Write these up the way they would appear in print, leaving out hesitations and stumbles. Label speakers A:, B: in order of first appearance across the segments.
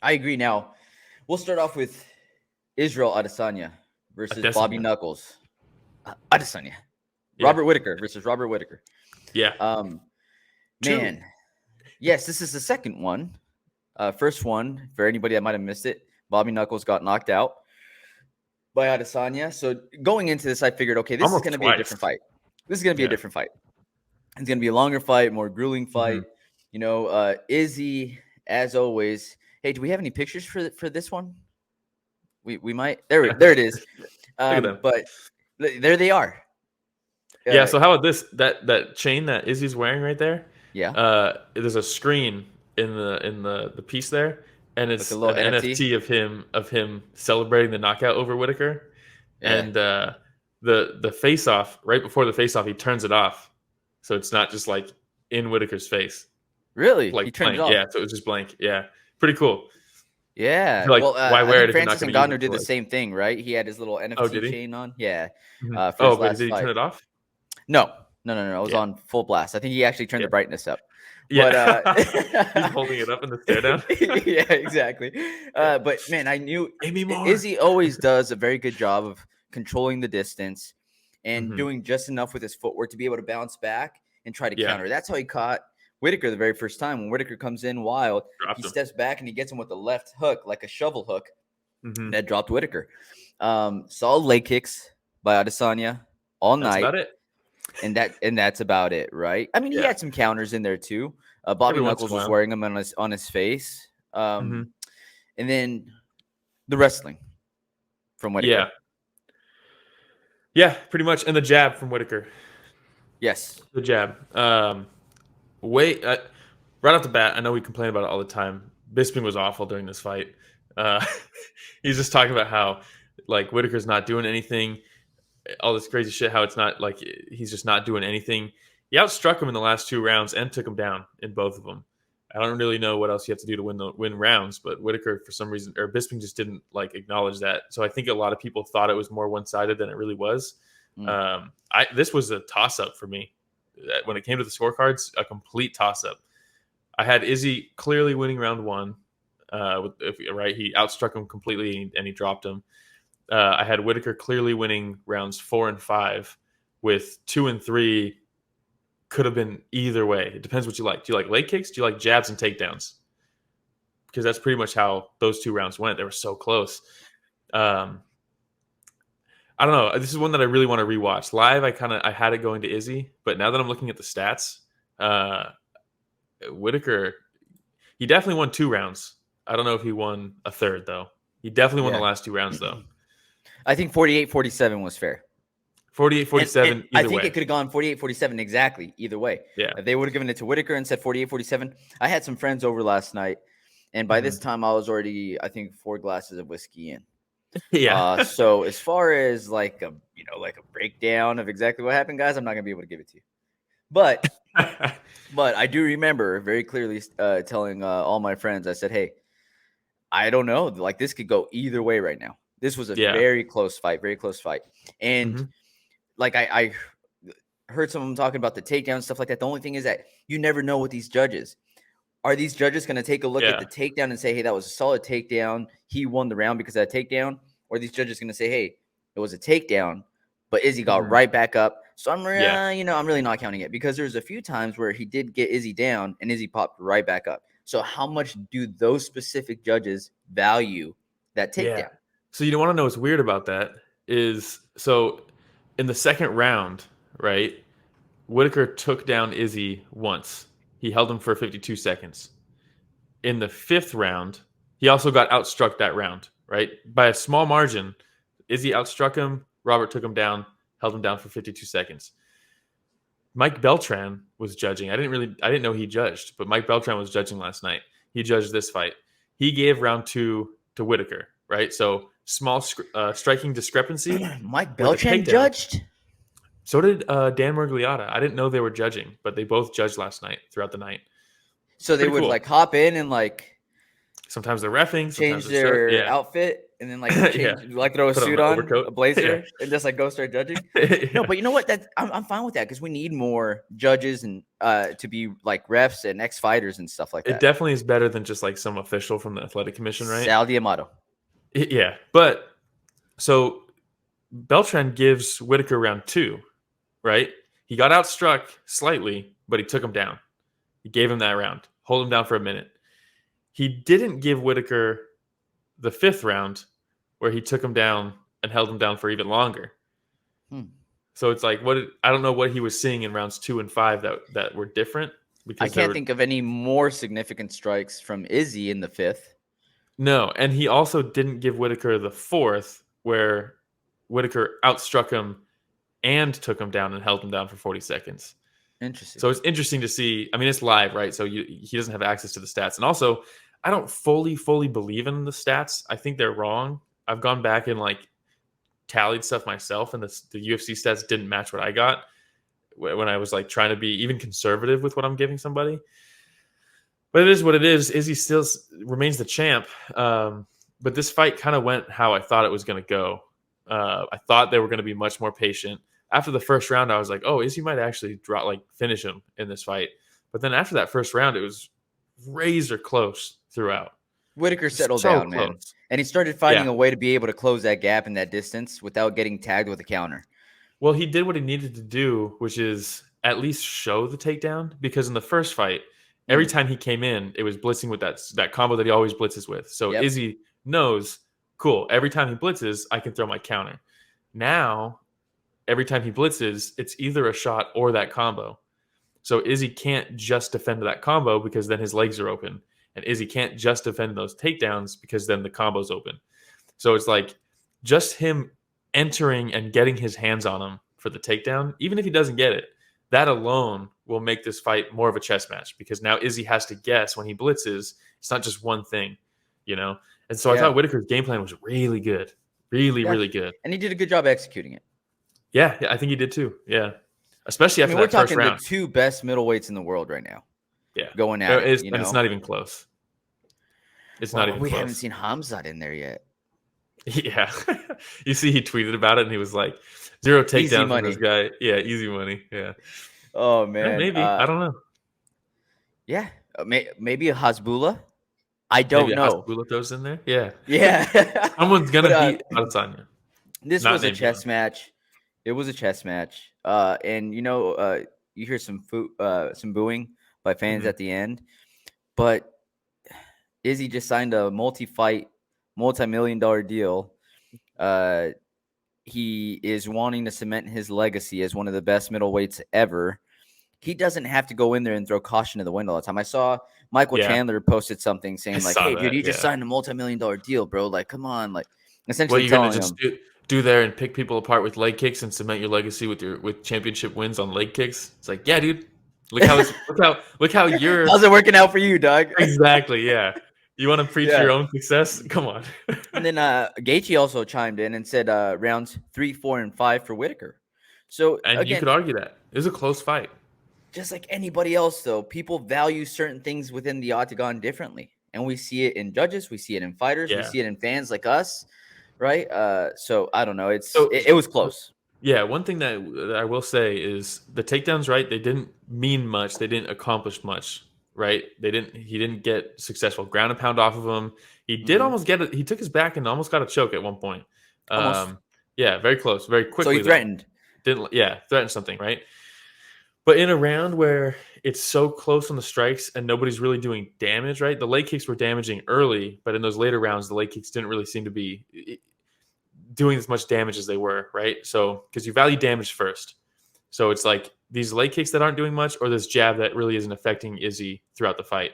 A: I agree. Now, we'll start off with Israel Adesanya versus Bobby
B: Adesanya.
A: Knuckles. Adesanya.
B: Yeah.
A: Robert Whittaker versus Robert Whittaker.
B: Yeah.
A: Man. Yes, this is the second one. First one, for anybody that might have missed it, Bobby Knuckles got knocked out by Adesanya. So going into this, I figured, okay, this is going to be a different fight. This is going to be a different fight. It's going to be a longer fight, more grueling fight. Izzy, as always. Hey, do we have any pictures for this one? We might. There it is. But there they are.
B: Yeah. So how about this? That chain that Izzy's wearing right there?
A: Yeah.
B: There's a screen in the piece there, and it's
A: Like a little
B: an
A: NFT
B: of him celebrating the knockout over Whittaker.
A: Yeah.
B: And the face off right before the face off, he turns it off, so it's not just like in Whittaker's face.
A: Really?
B: Like
A: he turned
B: blank.
A: it off.
B: Yeah, so it was just blank. Yeah, pretty cool.
A: Yeah.
B: Like, why wear it if
A: Francis
B: you're not going to
A: Ngannou did the same thing, right? He had his little NFT chain on. Yeah.
B: Mm-hmm.
A: For his last
B: did he
A: fight.
B: turn it off?
A: No. It was on full blast. I think he actually turned the brightness up.
B: Yeah. But, he's holding it up in the stare down.
A: Yeah, exactly. But man, I knew
B: more.
A: Izzy always does a very good job of controlling the distance and doing just enough with his footwork to be able to bounce back and try to counter. That's how he caught Whittaker the very first time. When Whittaker comes in wild, he steps back and he gets him with the left hook, like a shovel hook. That dropped Whittaker. Solid leg kicks by Adesanya all night.
B: That's about it.
A: And that's about it, right? I mean, he had some counters in there too. Bobby Knuckles was wearing them on his face. And then the wrestling from Whittaker.
B: Yeah, pretty much. And the jab from Whittaker.
A: Yes.
B: The jab. Right off the bat, I know we complain about it all the time. Bisping was awful during this fight. He's just talking about how like Whittaker's not doing anything, all this crazy shit, how it's not like he's just not doing anything. He outstruck him in the last 2 rounds and took him down in both of them. I don't really know what else you have to do to win rounds, but Whittaker, for some reason, or Bisping just didn't like acknowledge that. So I think a lot of people thought it was more one-sided than it really was. This was a toss-up for me. When it came to the scorecards, a complete toss-up. I had Izzy clearly winning round 1. He outstruck him completely and he dropped him. I had Whittaker clearly winning rounds 4 and 5, with 2 and 3 could have been either way. It depends what you like. Do you like leg kicks? Do you like jabs and takedowns? Because that's pretty much how those 2 rounds went. They were so close. I don't know. This is one that I really want to rewatch. Live, I had it going to Izzy, but now that I'm looking at the stats, Whittaker, he definitely won 2 rounds. I don't know if he won a third, though. He definitely won the last 2 rounds, though.
A: I think 48-47 was fair.
B: 48-47
A: I think it could have gone 48-47 exactly either way.
B: Yeah.
A: If they would have given it to Whittaker and said 48-47. I had some friends over last night, and by this time I was already, I think, 4 glasses of whiskey in.
B: Yeah.
A: So as far as like a breakdown of exactly what happened, guys, I'm not gonna be able to give it to you. But I do remember very clearly telling all my friends, I said, hey, I don't know. Like, this could go either way right now. This was a very close fight. And like I heard some of them talking about the takedown and stuff like that. The only thing is that you never know with these judges. Are these judges going to take a look at the takedown and say, hey, that was a solid takedown, he won the round because of that takedown? Or are these judges going to say, hey, it was a takedown, but Izzy got right back up? So I'm really not counting it, because there's a few times where he did get Izzy down and Izzy popped right back up. So how much do those specific judges value that takedown?
B: Yeah. So you want to know what's weird about that is, so in the second round, right, Whittaker took down Izzy once. He held him for 52 seconds. In the 5th round, he also got outstruck that round, right? By a small margin, Izzy outstruck him, Robert took him down, held him down for 52 seconds. Mike Beltran was judging. I didn't know he judged, but Mike Beltran was judging last night. He judged this fight. He gave round 2 to Whittaker, right? So small striking discrepancy.
A: Mike Beltran judged?
B: So did Dan Murgliata. I didn't know they were judging, but they both judged last night, throughout the night.
A: So they would like hop in and like
B: sometimes they're reffing,
A: change their outfit. and then like change, like throw a
B: Put on
A: suit
B: the
A: on,
B: overcoat.
A: a blazer, and just like go start judging. No, but you know what? I'm fine with that because we need more judges and to be like refs and ex fighters and stuff like
B: It
A: that.
B: definitely is better than just like some official from the athletic commission, right?
A: Sal Diamato.
B: Yeah, but so Beltran gives Whittaker round 2, right? He got outstruck slightly, but he took him down. He gave him that round, hold him down for a minute. He didn't give Whittaker the 5th round, where he took him down and held him down for even longer. So it's like, I don't know what he was seeing in rounds 2 and 5 that were different.
A: I can't think of any more significant strikes from Izzy in the 5th.
B: No, and he also didn't give Whittaker the 4th, where Whittaker outstruck him and took him down and held him down for 40 seconds.
A: Interesting.
B: So it's interesting to see. I mean, it's live, right? So he doesn't have access to the stats. And also, I don't fully believe in the stats. I think they're wrong. I've gone back and like tallied stuff myself, and the UFC stats didn't match what I got when I was like trying to be even conservative with what I'm giving somebody. But it is what it is. Izzy still remains the champ. But this fight kind of went how I thought it was going to go. I thought they were going to be much more patient. After the first round, I was like, oh, Izzy might actually finish him in this fight. But then after that first round, it was razor close throughout.
A: Whittaker settled down,
B: close.
A: man. And he started finding a way to be able to close that gap and that distance without getting tagged with a counter.
B: Well, he did what he needed to do, which is at least show the takedown. Because in the first fight, every time he came in, it was blitzing with that combo that he always blitzes with. So Izzy knows, cool, every time he blitzes, I can throw my counter. Now, every time he blitzes, it's either a shot or that combo. So Izzy can't just defend that combo because then his legs are open. And Izzy can't just defend those takedowns because then the combo's open. So it's like just him entering and getting his hands on him for the takedown, even if he doesn't get it, that alone will make this fight more of a chess match, because now Izzy has to guess when he blitzes. It's not just one thing, you know? And so I thought Whittaker's game plan was really good. Really good.
A: And he did a good job executing it.
B: Yeah, I think he did too. Yeah. Especially after that first round.
A: We're talking the 2 best middleweights in the world right now.
B: Yeah.
A: Going at it,
B: and it's not even close. It's not even close. We
A: haven't seen Hamzat in there yet.
B: Yeah. You see he tweeted about it and he was like, 0 takedowns from this guy. Yeah, easy money. Yeah.
A: Oh, man.
B: Yeah, maybe. I don't know.
A: Yeah. Maybe a Hasbulla. I don't know.
B: Hasbulla throws in there? Yeah.
A: Yeah.
B: Someone's going to beat Adesanya.
A: This was a chess match. It was a chess match. And, you hear some booing by fans at the end. But Izzy just signed a multi-fight, multi-million-dollar deal. He is wanting to cement his legacy as one of the best middleweights ever. He doesn't have to go in there and throw caution to the wind all the time. I saw Michael Chandler posted something saying like, "Hey, dude, you just signed a multi-million-dollar deal, bro. Like, come on." Like, essentially telling him,
B: do there and pick people apart with leg kicks and cement your legacy with championship wins on leg kicks. It's like, yeah, dude. Look how you're.
A: How's it working out for you, dog?
B: Exactly. Yeah. You want to preach your own success? Come on.
A: And then Gaethje also chimed in and said rounds 3, 4, and 5 for Whittaker. So again,
B: you could argue that it was a close fight.
A: Just like anybody else, though, people value certain things within the octagon differently, and we see it in judges, we see it in fighters, we see it in fans like us, right? So I don't know. It was close.
B: Yeah, one thing that I will say is the takedowns, right? They didn't mean much. They didn't accomplish much, right? He didn't get successful ground and pound off of him. He did almost get it. He took his back and almost got a choke at one point. Yeah, very close, very quickly.
A: So he threatened.
B: Threatened something, right? But in a round where it's so close on the strikes and nobody's really doing damage, right? The leg kicks were damaging early, but in those later rounds, the leg kicks didn't really seem to be doing as much damage as they were, right? So, because you value damage first. So it's like these leg kicks that aren't doing much, or this jab that really isn't affecting Izzy throughout the fight.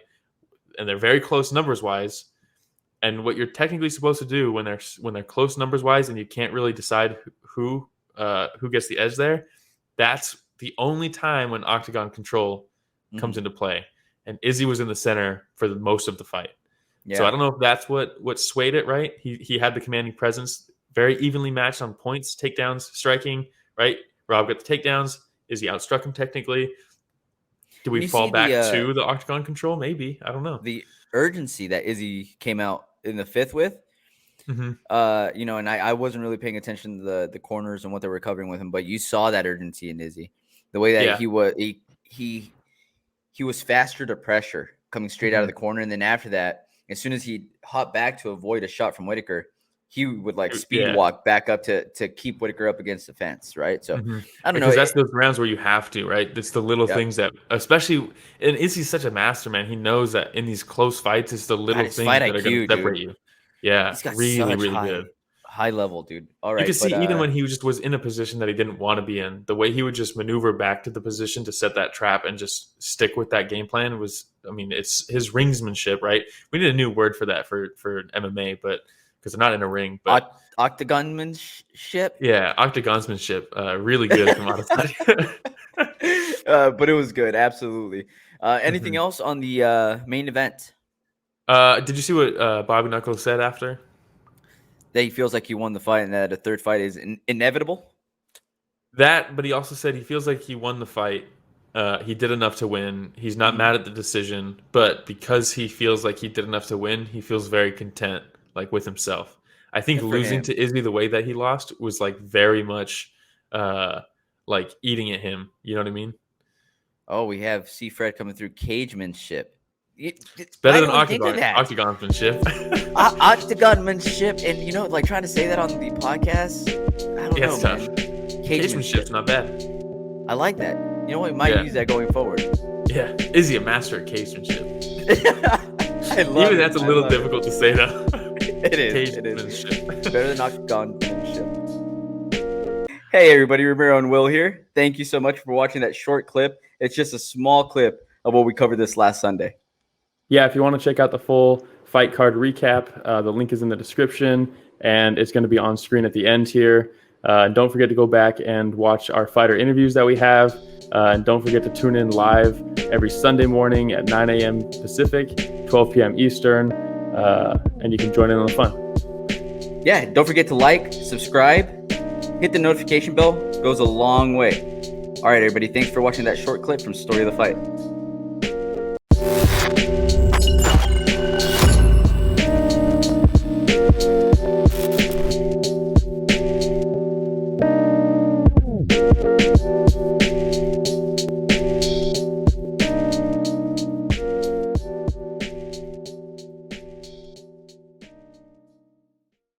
B: And they're very close numbers wise. And what you're technically supposed to do when they're close numbers wise and you can't really decide who gets the edge there, that's the only time when octagon control comes into play. And Izzy was in the center for most of the fight. Yeah. So I don't know if that's what swayed it, right? He had the commanding presence, very evenly matched on points, takedowns, striking, right? Rob got the takedowns. Izzy outstruck him technically. Do we fall back to the octagon control? Maybe. I don't know.
A: The urgency that Izzy came out in the 5th with,
B: Mhm.
A: And I wasn't really paying attention to the corners and what they were covering with him, but you saw that urgency in Izzy, the way that
B: Yeah.
A: he was faster to pressure coming straight out of
B: Mhm.
A: the corner, and then after that, as soon as he hopped back to avoid a shot from Whittaker, he would like speed
B: Yeah.
A: walk back up to keep Whittaker up against the fence, right? So I don't know.
B: Because that's those rounds where you have to, right? It's the little
A: Yep.
B: things that, especially, and Izzy's such a master, man. He knows that in these close fights, it's the
A: God,
B: little
A: his fight
B: things that are going to
A: IQ,
B: separate
A: dude.
B: you. Yeah,
A: He's got
B: really,
A: such
B: really good.
A: high level, dude. All
B: You could
A: right, but
B: see even when he just was in a position that he didn't want to be in, the way he would just maneuver back to the position to set that trap and just stick with that game plan was, I mean, it's his ringsmanship, right? We need a new word for that for MMA, but because they're not in a ring, but
A: octagonmanship.
B: yeah, octagonsmanship, really good from Adesanya.
A: But it was good, absolutely. Anything
B: Mhm.
A: else on the main event?
B: Did you see what Bobby Knuckles said after?
A: That he feels like he won the fight and that a third fight is inevitable.
B: That, but he also said he feels like he won the fight. He did enough to win. He's not
A: Mhm.
B: mad at the decision, but because he feels like he did enough to win, he feels very content, like with himself. I think
A: Good for
B: losing
A: him.
B: to Izzy the way that he lost was like very much, like eating at him. You know what I mean?
A: Oh, we have C. Fred coming through cagemanship.
B: It's
A: Why
B: better than
A: didn't we think of that?
B: octagonmanship.
A: Octagonmanship, and like trying to say that on the podcast. I don't
B: Yeah,
A: know,
B: it's tough.
A: man.
B: Cagemanship's
A: Cagemanship.
B: not bad.
A: I like that. You know what? We might
B: Yeah,
A: use that going forward.
B: yeah. Izzy a master at cagemanship.
A: I love
B: Even
A: it.
B: that's a
A: I
B: little
A: love it.
B: difficult to say though.
A: It is. It is.
B: Cagemanship.
A: Better than octagonmanship. Hey, everybody. Ramiro and Will here. Thank you so much for watching that short clip. It's just a small clip of what we covered this last Sunday.
C: Yeah, if you want to check out the full fight card recap, the link is in the description, and it's going to be on screen at the end here. Don't forget to go back and watch our fighter interviews that we have. And don't forget to tune in live every Sunday morning at 9 a.m. Pacific, 12 p.m. Eastern, and you can join in on the fun.
A: Yeah, don't forget to like, subscribe, hit the notification bell. It goes a long way. All right, everybody. Thanks for watching that short clip from Story of the Fight.